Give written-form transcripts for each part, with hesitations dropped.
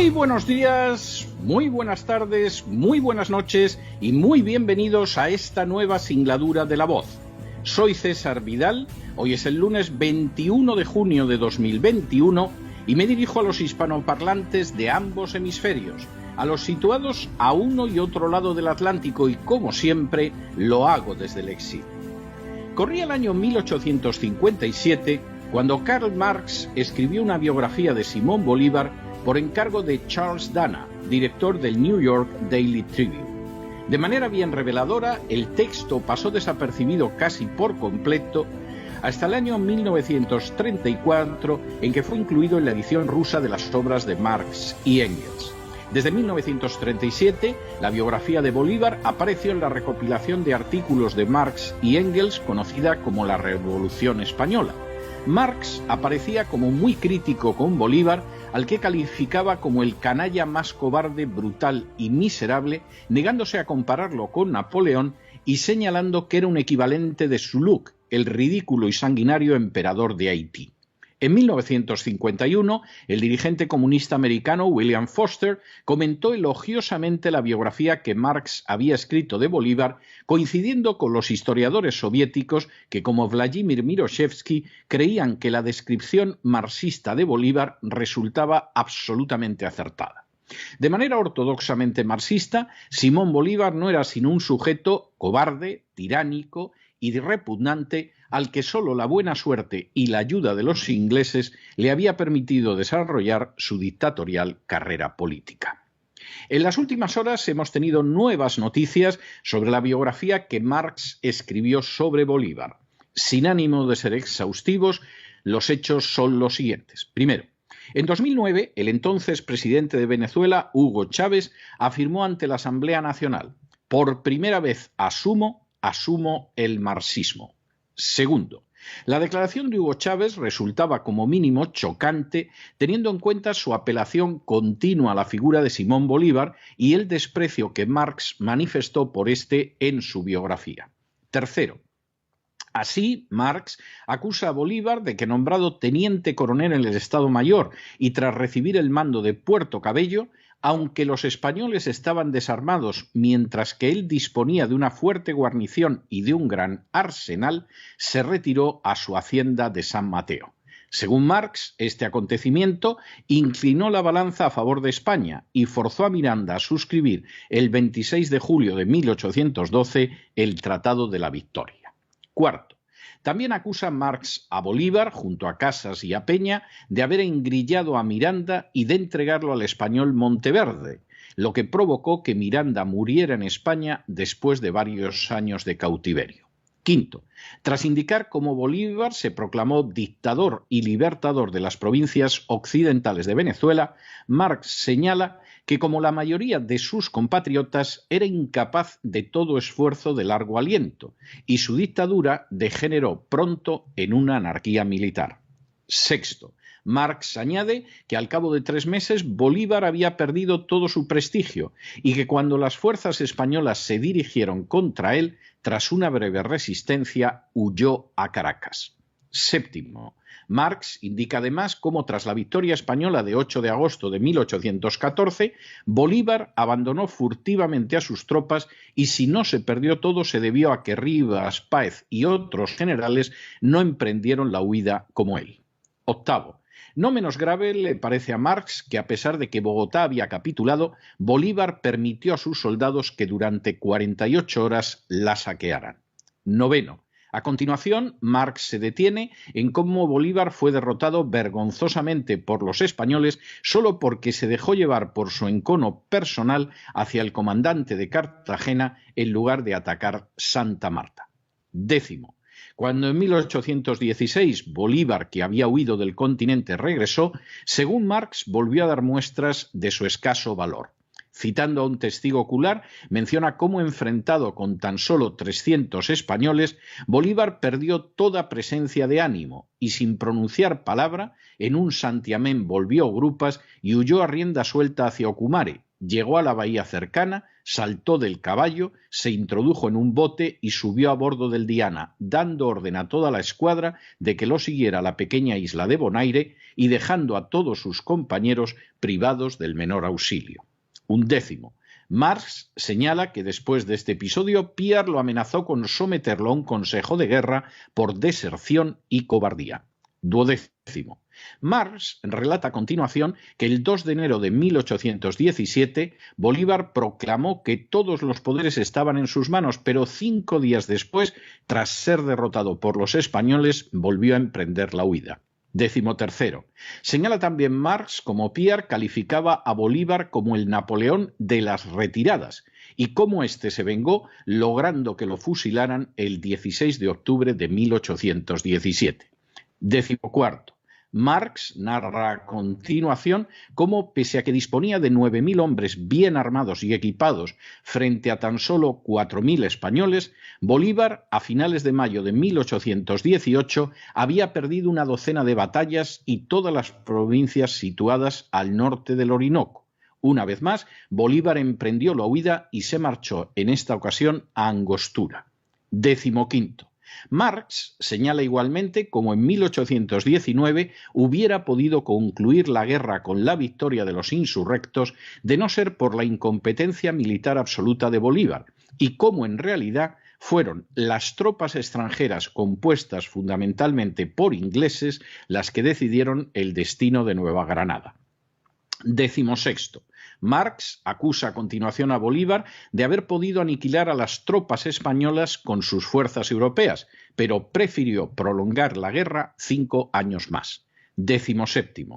Muy buenos días, muy buenas tardes, muy buenas noches y muy bienvenidos a esta nueva singladura de La Voz. Soy César Vidal, hoy es el lunes 21 de junio de 2021 y me dirijo a los hispanoparlantes de ambos hemisferios, a los situados a uno y otro lado del Atlántico y, como siempre, lo hago desde el exilio. Corría el año 1857 cuando Karl Marx escribió una biografía de Simón Bolívar por encargo de Charles Dana, director del New York Daily Tribune. De manera bien reveladora, el texto pasó desapercibido casi por completo hasta el año 1934, en que fue incluido en la edición rusa de las obras de Marx y Engels. Desde 1937, la biografía de Bolívar apareció en la recopilación de artículos de Marx y Engels, conocida como la Revolución Española. Marx aparecía como muy crítico con Bolívar, al que calificaba como el canalla más cobarde, brutal y miserable, negándose a compararlo con Napoleón y señalando que era un equivalente de Suluk, el ridículo y sanguinario emperador de Haití. En 1951, el dirigente comunista americano William Foster comentó elogiosamente la biografía que Marx había escrito de Bolívar, coincidiendo con los historiadores soviéticos que, como Vladimir Miroshevsky, creían que la descripción marxista de Bolívar resultaba absolutamente acertada. De manera ortodoxamente marxista, Simón Bolívar no era sino un sujeto cobarde, tiránico y repugnante, al que solo la buena suerte y la ayuda de los ingleses le había permitido desarrollar su dictatorial carrera política. En las últimas horas hemos tenido nuevas noticias sobre la biografía que Marx escribió sobre Bolívar. Sin ánimo de ser exhaustivos, los hechos son los siguientes. Primero, en 2009, el entonces presidente de Venezuela, Hugo Chávez, afirmó ante la Asamblea Nacional: por primera vez asumo el marxismo. Segundo, la declaración de Hugo Chávez resultaba como mínimo chocante, teniendo en cuenta su apelación continua a la figura de Simón Bolívar y el desprecio que Marx manifestó por este en su biografía. Tercero, así, Marx acusa a Bolívar de que, nombrado teniente coronel en el Estado Mayor y tras recibir el mando de Puerto Cabello, aunque los españoles estaban desarmados mientras que él disponía de una fuerte guarnición y de un gran arsenal, se retiró a su hacienda de San Mateo. Según Marx, este acontecimiento inclinó la balanza a favor de España y forzó a Miranda a suscribir el 26 de julio de 1812 el Tratado de la Victoria. Cuarto, también acusa Marx a Bolívar, junto a Casas y a Peña, de haber engrillado a Miranda y de entregarlo al español Monteverde, lo que provocó que Miranda muriera en España después de varios años de cautiverio. Quinto, tras indicar cómo Bolívar se proclamó dictador y libertador de las provincias occidentales de Venezuela, Marx señala que, como la mayoría de sus compatriotas, era incapaz de todo esfuerzo de largo aliento y su dictadura degeneró pronto en una anarquía militar. Sexto, Marx añade que al cabo de 3 meses Bolívar había perdido todo su prestigio y que cuando las fuerzas españolas se dirigieron contra él, tras una breve resistencia, huyó a Caracas. Séptimo, Marx indica además cómo tras la victoria española de 8 de agosto de 1814, Bolívar abandonó furtivamente a sus tropas y si no se perdió todo se debió a que Rivas, Páez y otros generales no emprendieron la huida como él. Octavo, no menos grave le parece a Marx que, a pesar de que Bogotá había capitulado, Bolívar permitió a sus soldados que durante 48 horas la saquearan. Noveno, a continuación, Marx se detiene en cómo Bolívar fue derrotado vergonzosamente por los españoles solo porque se dejó llevar por su encono personal hacia el comandante de Cartagena en lugar de atacar Santa Marta. Décimo, cuando en 1816 Bolívar, que había huido del continente, regresó, según Marx, volvió a dar muestras de su escaso valor. Citando a un testigo ocular, menciona cómo, enfrentado con tan solo 300 españoles, Bolívar perdió toda presencia de ánimo y, sin pronunciar palabra, en un santiamén volvió grupas y huyó a rienda suelta hacia Ocumare, llegó a la bahía cercana, saltó del caballo, se introdujo en un bote y subió a bordo del Diana, dando orden a toda la escuadra de que lo siguiera a la pequeña isla de Bonaire y dejando a todos sus compañeros privados del menor auxilio. 11. Marx señala que después de este episodio Piar lo amenazó con someterlo a un consejo de guerra por deserción y cobardía. 12. Marx relata a continuación que el 2 de enero de 1817 Bolívar proclamó que todos los poderes estaban en sus manos, pero 5 días después, tras ser derrotado por los españoles, volvió a emprender la huida. 13. Señala también Marx cómo Piar calificaba a Bolívar como el Napoleón de las retiradas y cómo éste se vengó logrando que lo fusilaran el 16 de octubre de 1817. 14. Marx narra a continuación cómo, pese a que disponía de 9.000 hombres bien armados y equipados frente a tan solo 4.000 españoles, Bolívar, a finales de mayo de 1818, había perdido una docena de batallas y todas las provincias situadas al norte del Orinoco. Una vez más, Bolívar emprendió la huida y se marchó en esta ocasión a Angostura. 15. Marx señala igualmente cómo en 1819 hubiera podido concluir la guerra con la victoria de los insurrectos de no ser por la incompetencia militar absoluta de Bolívar, y cómo en realidad fueron las tropas extranjeras compuestas fundamentalmente por ingleses las que decidieron el destino de Nueva Granada. 16. Marx acusa a continuación a Bolívar de haber podido aniquilar a las tropas españolas con sus fuerzas europeas, pero prefirió prolongar la guerra 5 años más. 17.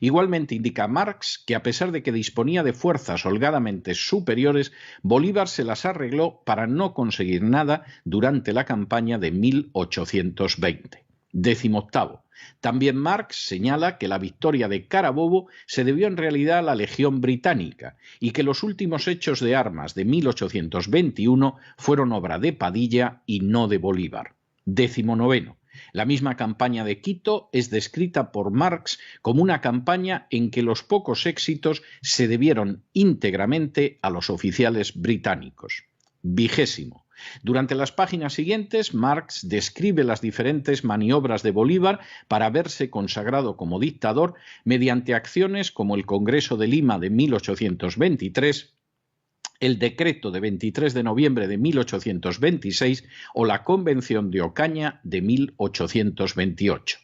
Igualmente indica Marx que a pesar de que disponía de fuerzas holgadamente superiores, Bolívar se las arregló para no conseguir nada durante la campaña de 1820. 18. También Marx señala que la victoria de Carabobo se debió en realidad a la Legión Británica y que los últimos hechos de armas de 1821 fueron obra de Padilla y no de Bolívar. 19. La misma campaña de Quito es descrita por Marx como una campaña en que los pocos éxitos se debieron íntegramente a los oficiales británicos. 20. Durante las páginas siguientes, Marx describe las diferentes maniobras de Bolívar para verse consagrado como dictador mediante acciones como el Congreso de Lima de 1823, el decreto de 23 de noviembre de 1826 o la Convención de Ocaña de 1828.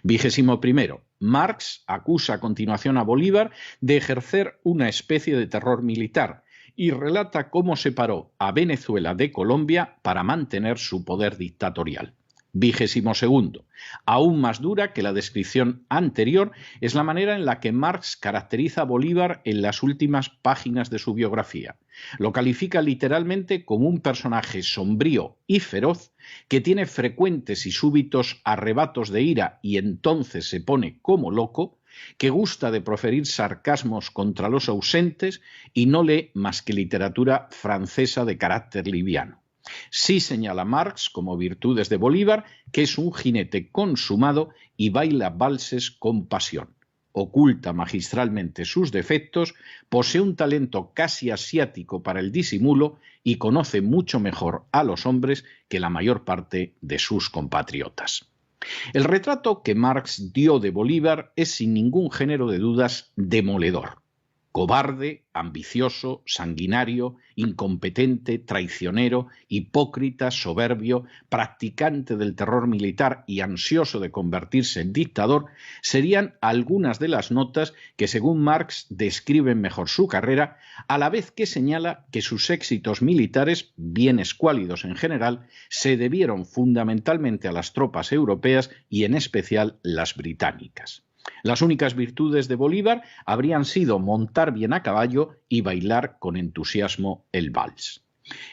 21. Marx acusa a continuación a Bolívar de ejercer una especie de terror militar y relata cómo separó a Venezuela de Colombia para mantener su poder dictatorial. 22. Aún más dura que la descripción anterior es la manera en la que Marx caracteriza a Bolívar en las últimas páginas de su biografía. Lo califica literalmente como un personaje sombrío y feroz que tiene frecuentes y súbitos arrebatos de ira y entonces se pone como loco, que gusta de proferir sarcasmos contra los ausentes y no lee más que literatura francesa de carácter liviano. Sí señala Marx como virtudes de Bolívar que es un jinete consumado y baila valses con pasión. Oculta magistralmente sus defectos, posee un talento casi asiático para el disimulo y conoce mucho mejor a los hombres que la mayor parte de sus compatriotas. El retrato que Marx dio de Bolívar es sin ningún género de dudas demoledor. Cobarde, ambicioso, sanguinario, incompetente, traicionero, hipócrita, soberbio, practicante del terror militar y ansioso de convertirse en dictador, serían algunas de las notas que, según Marx, describen mejor su carrera, a la vez que señala que sus éxitos militares, bien escuálidos en general, se debieron fundamentalmente a las tropas europeas y en especial las británicas. Las únicas virtudes de Bolívar habrían sido montar bien a caballo y bailar con entusiasmo el vals.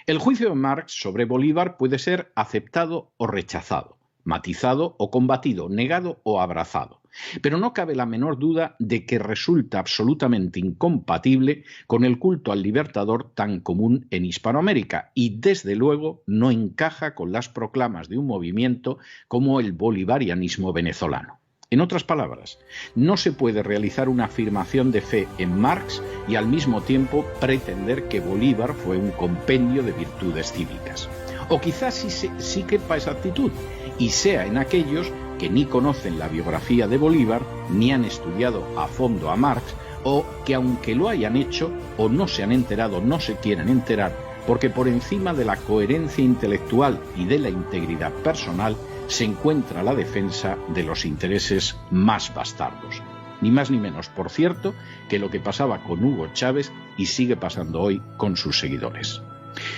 El juicio de Marx sobre Bolívar puede ser aceptado o rechazado, matizado o combatido, negado o abrazado, pero no cabe la menor duda de que resulta absolutamente incompatible con el culto al libertador tan común en Hispanoamérica y desde luego no encaja con las proclamas de un movimiento como el bolivarianismo venezolano. En otras palabras, no se puede realizar una afirmación de fe en Marx y al mismo tiempo pretender que Bolívar fue un compendio de virtudes cívicas. O quizás sí quepa esa actitud, y sea en aquellos que ni conocen la biografía de Bolívar, ni han estudiado a fondo a Marx, o que aunque lo hayan hecho, o no se han enterado, no se quieren enterar, porque por encima de la coherencia intelectual y de la integridad personal se encuentra la defensa de los intereses más bastardos. Ni más ni menos, por cierto, que lo que pasaba con Hugo Chávez y sigue pasando hoy con sus seguidores.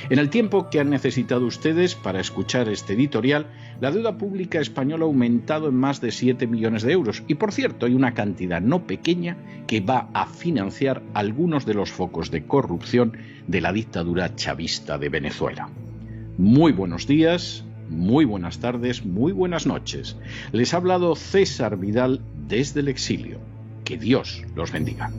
En el tiempo que han necesitado ustedes para escuchar este editorial, la deuda pública española ha aumentado en más de 7 millones de euros y, por cierto, hay una cantidad no pequeña que va a financiar algunos de los focos de corrupción de la dictadura chavista de Venezuela. Muy buenos días, muy buenas tardes, muy buenas noches. Les ha hablado César Vidal desde el exilio. Que Dios los bendiga.